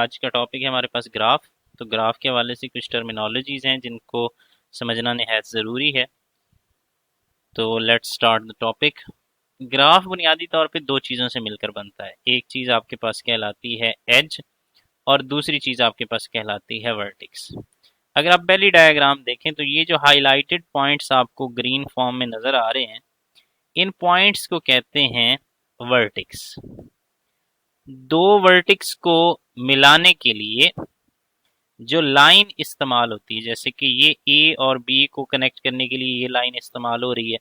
आज का टॉपिक है हमारे पास ग्राफ। तो ग्राफ के हवाले से कुछ टर्मिनोलॉजीज हैं जिनको समझना निहायत ज़रूरी है। तो let's start the topic. Graph बुनियादी तौर पे दो चीज़ों से मिलकर बनता है। एक चीज़ आपके पास कहलाती है एज और दूसरी चीज़ आपके पास कहलाती है वर्टेक्स। अगर आप पहली डायग्राम देखें तो ये जो हाईलाइटेड पॉइंट्स आपको ग्रीन फॉर्म में नज़र आ रहे हैं, इन पॉइंट्स को कहते हैं वर्टेक्स। दो वर्टेक्स को मिलाने के लिए जो लाइन इस्तेमाल होती है, जैसे कि ये ए और बी को कनेक्ट करने के लिए ये लाइन इस्तेमाल हो रही है,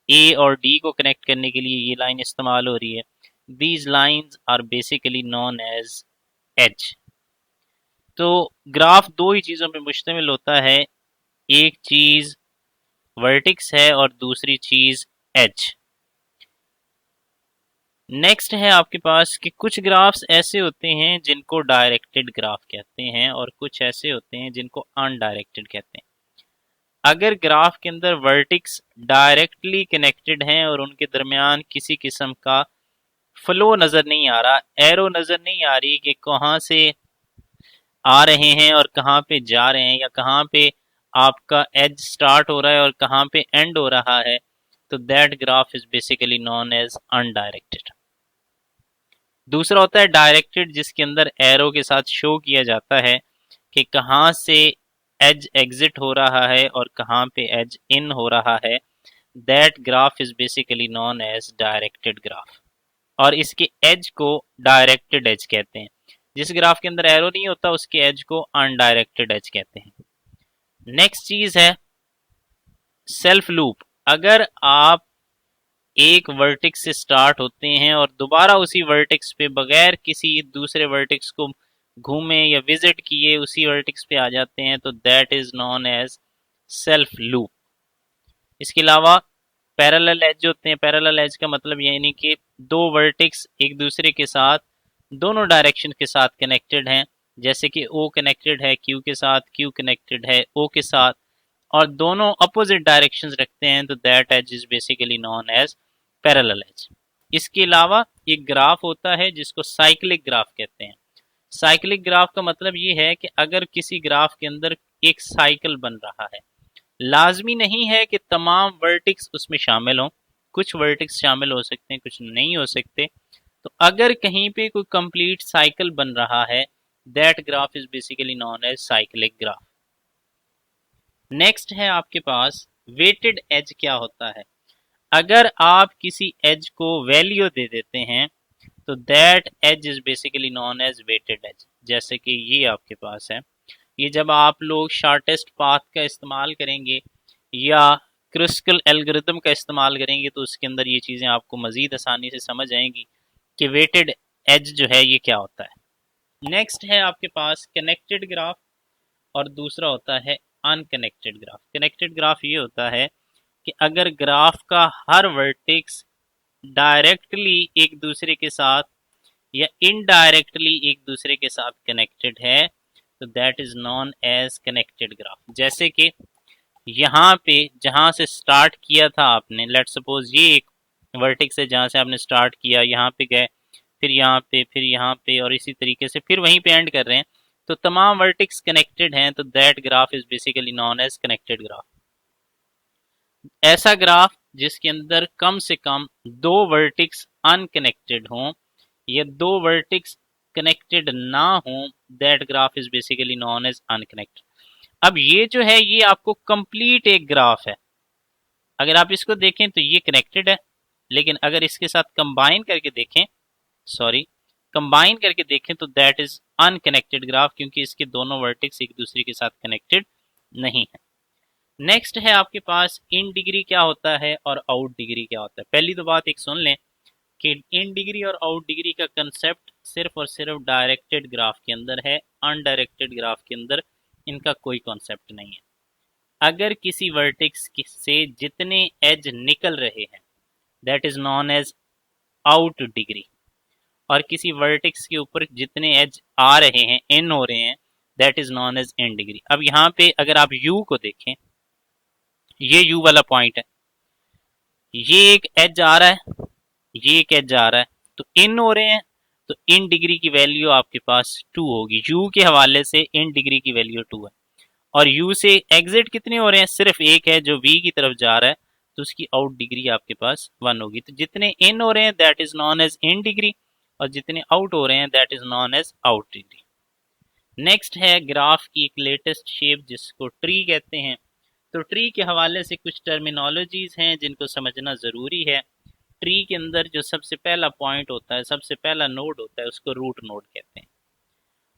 ए और डी को कनेक्ट करने के लिए ये लाइन इस्तेमाल हो रही है। These lines are basically known as edge. तो ग्राफ दो ही चीज़ों पे मुश्तमिल होता है, एक चीज़ वर्टिक्स है और दूसरी चीज़ एज। नेक्स्ट है आपके पास कि कुछ ग्राफ्स ऐसे होते हैं जिनको डायरेक्टेड ग्राफ कहते हैं और कुछ ऐसे होते हैं जिनको अनडायरेक्टेड कहते हैं। अगर ग्राफ के अंदर वर्टिक्स डायरेक्टली कनेक्टेड हैं और उनके दरमियान किसी किस्म का फ्लो नजर नहीं आ रहा, एरो नजर नहीं आ रही कि कहाँ से आ रहे हैं और कहाँ पे जा रहे हैं, या कहाँ पे आपका एज स्टार्ट हो रहा है और कहाँ पे एंड हो रहा है, तो that graph is basically known as undirected. दूसरा होता है डायरेक्टेड, जिसके अंदर एरो के साथ शो किया जाता है कि कहाँ से एज एग्जिट हो रहा है और कहाँ पे एज इन हो रहा है। That graph is basically known as directed graph, और इसके एज को डायरेक्टेड एज कहते हैं। जिस ग्राफ के अंदर एरो नहीं होता उसके एज को अनडायरेक्टेड एज कहते हैं। नेक्स्ट चीज है सेल्फ लूप। अगर आप एक वर्टेक्स से स्टार्ट होते हैं और दोबारा उसी वर्टेक्स पे बगैर किसी दूसरे वर्टेक्स को घूमे या विजिट किए उसी वर्टेक्स पे आ जाते हैं, तो that is known as self loop. इसके अलावा पैरेलल एज होते हैं। पैरेलल एज का मतलब यानी कि दो वर्टेक्स एक दूसरे के साथ दोनों डायरेक्शन के साथ कनेक्टेड हैं, जैसे कि O कनेक्टेड है Q के साथ, Q कनेक्टेड है O के साथ, और दोनों अपोजिट डायरेक्शंस रखते हैं, तो that edge is basically known as parallel edge. इसके अलावा एक ग्राफ होता है जिसको साइक्लिक ग्राफ कहते हैं। साइक्लिक ग्राफ का मतलब ये है कि अगर किसी ग्राफ के अंदर एक साइकिल बन रहा है, लाजमी नहीं है कि तमाम वर्टिक्स उसमें शामिल हों, कुछ वर्टिक्स शामिल हो सकते हैं, कुछ नहीं हो सकते। तो अगर कहीं पे कोई कंप्लीट साइकिल बन रहा है, that graph is basically known as cyclic graph. Next है आपके पास वेटेड एज। क्या होता है? अगर आप किसी एज को वैल्यू दे देते हैं तो that edge is basically known as weighted edge. जैसे कि ये आपके पास है, ये जब आप लोग शॉर्टेस्ट पाथ का इस्तेमाल करेंगे या क्रिस्कल एल्गोरिथम का इस्तेमाल करेंगे तो उसके अंदर ये चीज़ें आपको मज़ीद आसानी से समझ आएंगी कि वेटेड एज जो है ये क्या होता है। नेक्स्ट है आपके पास कनेक्टेड ग्राफ और दूसरा होता है अनकनेक्टेड ग्राफ। कनेक्टेड ग्राफ ये होता है कि अगर ग्राफ का हर वर्टेक्स डायरेक्टली एक दूसरे के साथ या इनडायरेक्टली एक दूसरे के साथ कनेक्टेड है, तो that is known as connected graph. जैसे कि यहाँ पे जहाँ से स्टार्ट किया था आपने, लेट सपोज ये एक वर्टेक्स है जहाँ से आपने स्टार्ट किया, यहाँ पे गए, फिर यहाँ पे, फिर यहाँ पे, और इसी तरीके से फिर वहीं पे एंड कर रहे हैं, तो तमाम वर्टेक्स कनेक्टेड हैं, तो that graph is basically known as connected graph. ऐसा ग्राफ जिसके अंदर कम से कम दो वर्टेक्स अनकनेक्टेड हों या दो वर्टेक्स कनेक्टेड ना हों, that graph is basically known as unconnected. अब ये जो है ये आपको कंप्लीट एक ग्राफ है। अगर आप इसको देखें तो ये कनेक्टेड है, लेकिन अगर इसके साथ कंबाइन करके देखें, सॉरी, कंबाइन करके देखें तो दैट इज अनकनेक्टेड ग्राफ, क्योंकि इसके दोनों वर्टेक्स एक दूसरे के साथ कनेक्टेड नहीं है। नेक्स्ट है आपके पास इन डिग्री क्या होता है और आउट डिग्री क्या होता है। पहली तो बात एक सुन लें कि इन डिग्री और आउट डिग्री का कंसेप्ट सिर्फ और सिर्फ डायरेक्टेड ग्राफ के अंदर है, अनडायरेक्टेड ग्राफ के अंदर इनका कोई कॉन्सेप्ट नहीं है। अगर किसी वर्टेक्स से जितने एज निकल रहे हैं that is known as out degree, और किसी वर्टेक्स के ऊपर जितने एज आ रहे हैं, इन हो रहे हैं, that is known as in degree. अब यहाँ पे अगर आप यू को देखें, ये यू वाला पॉइंट है, ये एक एज आ रहा है, ये एक एज आ रहा है, तो इन हो रहे हैं, तो इन डिग्री की वैल्यू आपके पास 2 होगी। u के हवाले से इन डिग्री की वैल्यू 2 है और u से एग्जिट कितने हो रहे हैं, सिर्फ एक है जो v की तरफ जा रहा है, तो उसकी आउट डिग्री आपके पास 1 होगी। तो जितने इन हो रहे हैं that is known as in degree और जितने आउट हो रहे हैं that is known as out degree. Next है ग्राफ की एक लेटेस्ट शेप जिसको ट्री कहते हैं। तो ट्री के हवाले से कुछ टर्मिनोलॉजीज हैं जिनको समझना ज़रूरी है। ट्री के अंदर जो सबसे पहला पॉइंट होता है, सबसे पहला नोड होता है, उसको रूट नोड कहते हैं।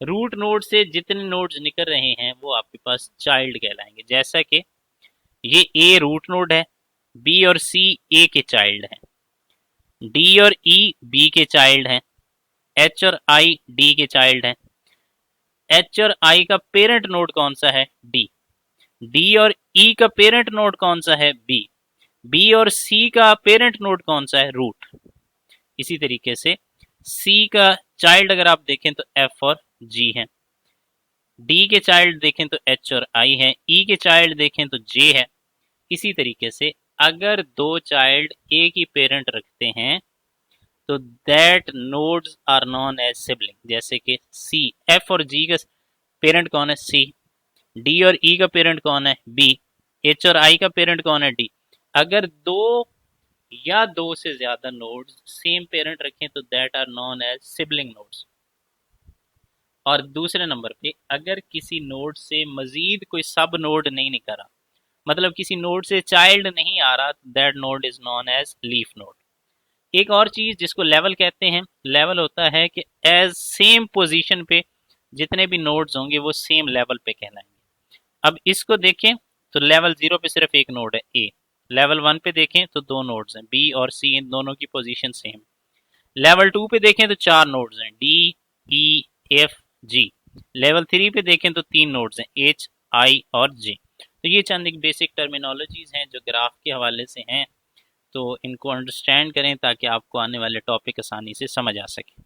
रूट नोड से जितने नोड्स निकल रहे हैं वो आपके पास चाइल्ड कहलाएंगे। जैसा कि ये ए रूट नोड है, बी और सी ए के चाइल्ड हैं, डी और ई बी के चाइल्ड हैं, एच और आई डी के चाइल्ड हैं। एच और आई का पेरेंट नोड कौन सा है, डी। डी और ई का पेरेंट नोड कौन सा है, बी। बी और सी का पेरेंट नोड कौन सा है, रूट। इसी तरीके से सी का चाइल्ड अगर आप देखें तो एफ और जी है, डी के चाइल्ड देखें तो एच और आई है, ई के चाइल्ड देखें तो जे है। इसी तरीके से अगर दो चाइल्ड एक ही पेरेंट रखते हैं तो that nodes are known as sibling. जैसे कि सी, एफ और जी का पेरेंट कौन है, सी। डी और ई का पेरेंट कौन है, बी। एच और आई का पेरेंट कौन है, डी। अगर दो या दो से ज्यादा नोड्स सेम पेरेंट रखें तो that are known as sibling nodes. और दूसरे नंबर पे अगर किसी नोड से मजीद कोई सब नोड नहीं निकल रहा, मतलब किसी नोड से चाइल्ड नहीं आ रहा, that node is known as leaf node. एक और चीज जिसको लेवल कहते हैं, लेवल होता है कि एज सेम पोजीशन पे जितने भी नोड्स होंगे वो सेम लेवल पे कहलाएंगे। अब इसको देखें तो लेवल 0 पे सिर्फ एक नोड है, ए। लेवल 1 पे देखें तो दो नोड्स हैं, बी और सी, इन दोनों की पोजीशन सेम। लेवल 2 पे देखें तो चार नोड्स हैं, डी, ई, एफ, जी। लेवल 3 पे देखें तो तीन नोड्स हैं, एच, आई और जे। तो ये चंद एक बेसिक टर्मिनोलॉजीज हैं जो ग्राफ के हवाले से हैं, तो इनको अंडरस्टैंड करें ताकि आपको आने वाले टॉपिक आसानी से समझ आ सके।